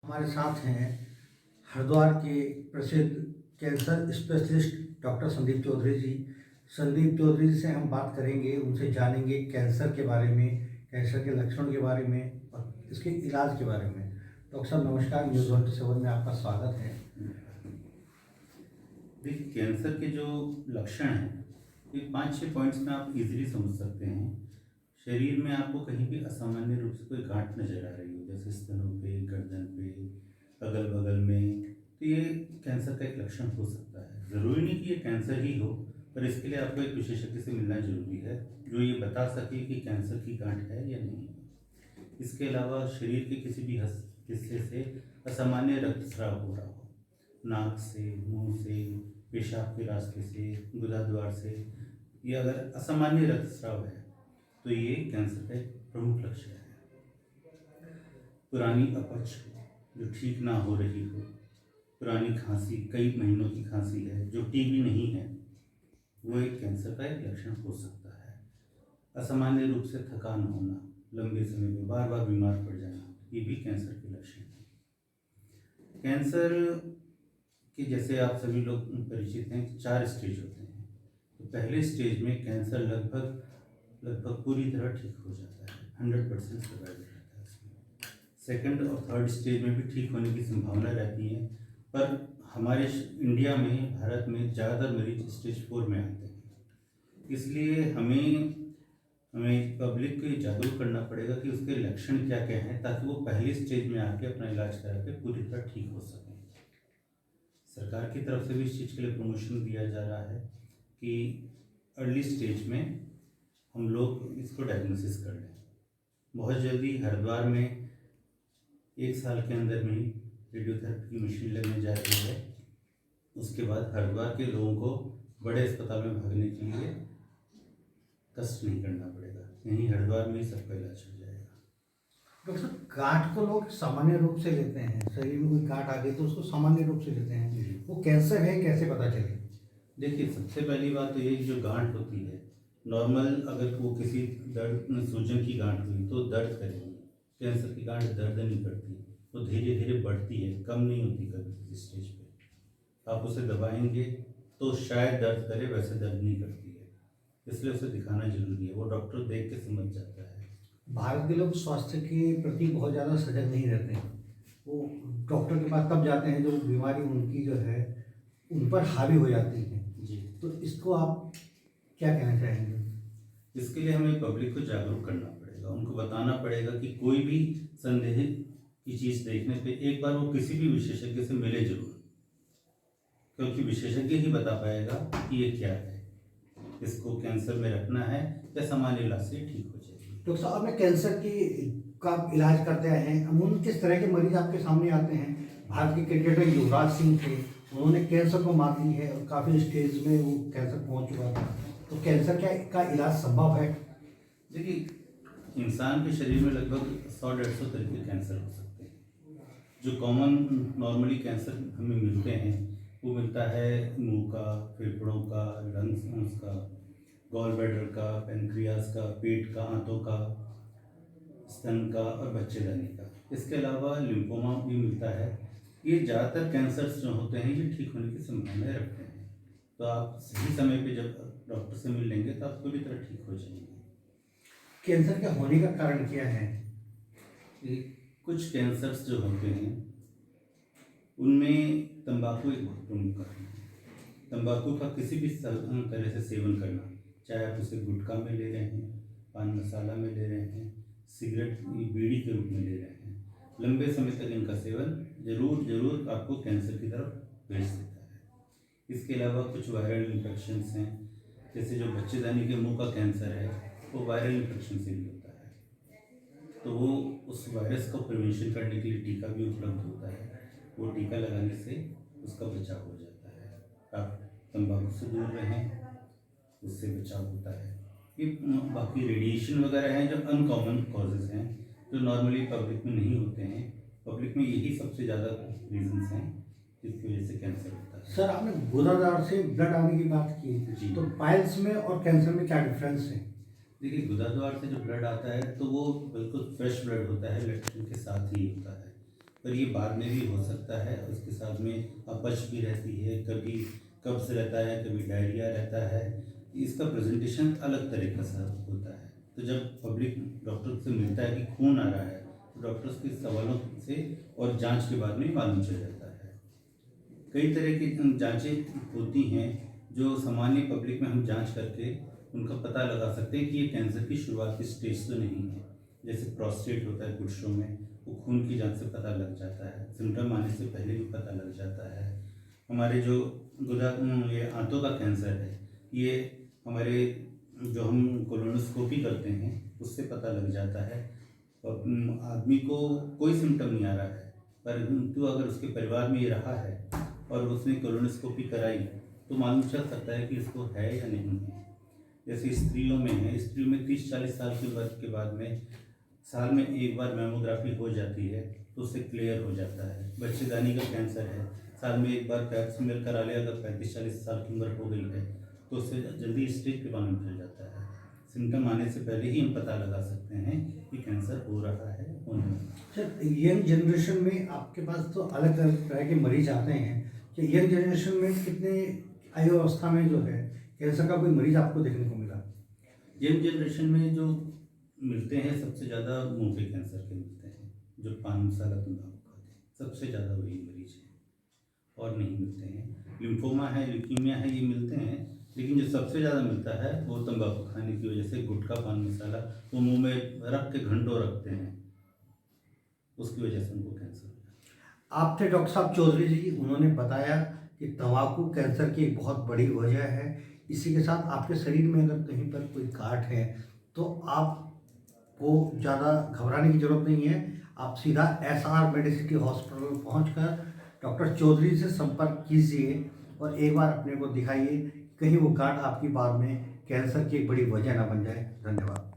हमारे साथ हैं हरिद्वार के प्रसिद्ध cancer specialist doctor Sandeep Chaudhary ji. Sandeep Chaudhary ji से हम बात करेंगे, उनसे जानेंगे कैंसर के बारे में, कैंसर के लक्षण के बारे में और इसके इलाज के बारे में। डॉक्टर साहब नमस्कार, न्यूज़ 27 में आपका स्वागत है। देखिए, कैंसर के जो लक्षण हैं ये 5-6 पॉइंट्स में आप इजीली समझ सकते हैं। शरीर में आपको कहीं भी असामान्य रूप से कोई गांठ नजर आ रही हो, जैसे स्तनों पे, गर्दन पे, अगल बगल में, तो ये कैंसर का एक लक्षण हो सकता है। ज़रूरी नहीं कि ये कैंसर ही हो, पर इसके लिए आपको एक विशेषज्ञ से मिलना जरूरी है जो ये बता सके कि कैंसर की गांठ है या नहीं है। इसके अलावा शरीर के किसी भी हिस्से से असामान्य रक्तस्राव हो रहा हो, नाक से, मुंह से, पेशाब के रास्ते से, गुदाद्वार से, ये अगर असामान्य रक्तस्राव है तो ये कैंसर का एक प्रमुख लक्षण है। पुरानी अपच जो ठीक ना हो रही हो, पुरानी खांसी, कई महीनों की खांसी है जो टीबी नहीं है, वो एक कैंसर का एक लक्षण हो सकता है। असामान्य रूप से थकान होना, लंबे समय में बार बार बीमार पड़ जाना, ये भी कैंसर के लक्षण है। कैंसर कि जैसे आप सभी लोग परिचित हैं, 4 स्टेज होते हैं। तो पहले स्टेज में कैंसर लगभग पूरी तरह ठीक हो जाता है, 100% सर्वाइवल रहता है उसमें। सेकंड और थर्ड स्टेज में भी ठीक होने की संभावना रहती है, पर हमारे इंडिया में, भारत में ज़्यादातर मरीज स्टेज 4 में आते हैं। इसलिए हमें पब्लिक को जागरूक करना पड़ेगा कि उसके लक्षण क्या क्या हैं, ताकि वो पहले स्टेज में आके अपना इलाज करा के पूरी तरह ठीक हो सकें। सरकार की तरफ से भी इस चीज़ के लिए प्रमोशन दिया जा रहा है कि अर्ली स्टेज में हम लोग इसको डायग्नोसिस कर लें। बहुत जल्दी हरिद्वार में 1 साल के अंदर में ही रेडियोथेरेपी की मशीन लगने जा रही है। उसके बाद हरिद्वार के लोगों को बड़े अस्पताल में भागने के लिए कष्ट नहीं करना पड़ेगा, यहीं हरिद्वार में ही सबका इलाज हो जाएगा। डॉक्टर साहब, गांठ को लोग सामान्य रूप से लेते हैं, शरीर में कोई गांठ आ गई तो उसको सामान्य रूप से लेते हैं, वो कैंसर है कैसे पता चले? देखिए, सबसे पहली बात तो ये जो गांठ होती है, नॉर्मल अगर वो किसी दर्द सूजन की गांठ हुई तो दर्द करेगी। कैंसर की गांठ दर्द नहीं करती, वो धीरे धीरे बढ़ती है, कम नहीं होती कभी किसी स्टेज पे। आप उसे दबाएंगे तो शायद दर्द करे, वैसे दर्द नहीं करती है, इसलिए उसे दिखाना जरूरी है। वो डॉक्टर देख के समझ जाता है। भारत के लोग स्वास्थ्य के प्रति बहुत ज़्यादा सजग नहीं रहते हैं। वो डॉक्टर के पास तब जाते हैं जब बीमारी उनकी जो है उन पर हावी हो जाती है जी, तो इसको आप क्या कहना चाहेंगे? इसके लिए हमें पब्लिक को जागरूक करना पड़ेगा, उनको बताना पड़ेगा कि कोई भी संदेह की चीज़ देखने पे एक बार वो किसी भी विशेषज्ञ से मिले जरूर, क्योंकि विशेषज्ञ ही बता पाएगा कि ये क्या है, इसको कैंसर में रखना है या सामान्य इलाज से ठीक हो जाएगी। डॉक्टर साहब, आपने कैंसर की का इलाज करते आए हैं, अमूमन किस तरह के मरीज आपके सामने आते हैं? भारत के क्रिकेटर युवराज सिंह थे, उन्होंने कैंसर को मात दी है और काफ़ी स्टेज में वो कैंसर पहुंच चुका था। तो कैंसर का इलाज संभव है? देखिए, इंसान के शरीर में लगभग 100-150 तरह के कैंसर हो सकते हैं। जो कॉमन नॉर्मली कैंसर हमें मिलते हैं, वो मिलता है मुंह का, फेफड़ों का, लंग्स का, गॉल ब्लैडर का, पेनक्रियास का, पेट का, आंतों का, स्तन का और बच्चेदानी का। इसके अलावा लिम्फोमा भी मिलता है। ये ज़्यादातर कैंसर्स जो होते हैं ये ठीक होने की संभावनाएं रखते हैं। तो आप सही समय पे जब डॉक्टर से मिल लेंगे तो आप पूरी तरह ठीक हो जाएंगे। कैंसर के होने का कारण क्या है? कुछ कैंसर्स जो होते हैं उनमें तंबाकू एक बहुत प्रमुख कारण है। तंबाकू का किसी भी तरह से सेवन करना, चाहे आप उसे गुटखा में ले रहे हैं, पान मसाला में ले रहे हैं, सिगरेट बीड़ी के रूप में ले रहे हैं, लंबे समय तक इनका सेवन जरूर आपको कैंसर की तरफ भेज देता है। इसके अलावा कुछ वायरल इन्फेक्शंस हैं, जैसे जो बच्चेदानी के मुंह का कैंसर है वो वायरल इन्फेक्शन से भी होता है, तो वो उस वायरस को प्रिवेंशन करने के लिए टीका भी उपलब्ध होता है। वो टीका लगाने से उसका बचाव हो जाता है। आप तंबाकू से दूर रहें, उससे बचाव होता है। ये बाकी रेडिएशन वगैरह हैं जो अनकॉमन कॉजेज़ हैं, जो नॉर्मली पब्लिक में नहीं होते हैं। पब्लिक में यही सबसे ज़्यादा रीजंस हैं जिसकी वजह से कैंसर होता है। सर, आपने गुदादार से ब्लड आने की बात की, जी। तो पाइल्स में और कैंसर में क्या डिफरेंस है? देखिए, गुदाद्वार से जो ब्लड आता है तो वो बिल्कुल फ्रेश ब्लड होता है, लड़कियों के साथ ही होता है। पर ये बाद में भी हो सकता है। उसके साथ में अपच भी रहती है, कभी कब्ज़ रहता है, कभी डायरिया रहता है। इसका प्रेजेंटेशन अलग तरीके से होता है। तो जब पब्लिक डॉक्टर से मिलता है कि खून आ रहा है, तो डॉक्टर्स के सवालों से और जांच के बाद में मालूम चल जाता है। कई तरह की जांचें होती हैं जो सामान्य पब्लिक में हम जांच करके उनका पता लगा सकते हैं कि ये कैंसर की शुरुआती स्टेज तो नहीं है। जैसे प्रोस्टेट होता है पुरुषों में, वो खून की जांच से पता लग जाता है, सिम्टम आने से पहले भी पता लग जाता है। हमारे जो ये आंतों का कैंसर है, ये हमारे जो हम कोलोनोस्कोपी करते हैं उससे पता लग जाता है। और आदमी को कोई सिम्टम नहीं आ रहा है, परंतु अगर उसके परिवार में ये रहा है और उसने कोलोनोस्कोपी कराई तो मालूम चल सकता है कि इसको है या नहीं है। जैसे स्त्रियों में है, स्त्रियों में 30-40 साल की उम्र के बाद में साल में एक बार मेमोग्राफी हो जाती है तो उससे क्लियर हो जाता है। बच्चेदानी का कैंसर है, साल में एक बार पैप स्मेल करा लिया, अगर 35-40 साल की उम्र हो गई है तो उससे जल्दी स्टेज पे मालूम चल जाता है। सिम्टम आने से पहले ही हम पता लगा सकते हैं कि कैंसर हो रहा है या नहीं। सर, यंग जनरेशन में आपके पास तो अलग अलग तरह के मरीज आते हैं कि यंग जनरेशन में कितने आयु अवस्था में जो है कैंसर का कोई मरीज आपको देखने को मिला? यंग जनरेशन में जो मिलते हैं सबसे ज़्यादा मुंह के कैंसर के मिलते हैं, जो पान मसाला तंबाकू खाते हैं, सबसे ज़्यादा वही मरीज हैं और नहीं मिलते हैं। लिम्फोमा है, ल्यूकीमिया है, ये मिलते हैं, लेकिन जो सबसे ज़्यादा मिलता है वो तंबाकू खाने की वजह से, गुटखा पान मसाला वो मुंह में रख के घंटों रखते हैं, उसकी वजह से उनको कैंसर हो जाता है। आप थे डॉक्टर साहब चौधरी जी, उन्होंने बताया कि तंबाकू कैंसर की एक बहुत बड़ी वजह है। इसी के साथ आपके शरीर में अगर कहीं पर कोई गांठ है तो आपको ज़्यादा घबराने की ज़रूरत नहीं है। आप सीधा SR मेडिसिटी हॉस्पिटल पहुंचकर डॉक्टर चौधरी से संपर्क कीजिए और एक बार अपने को दिखाइए, कहीं वो गांठ आपकी बाद में कैंसर की एक बड़ी वजह ना बन जाए। धन्यवाद।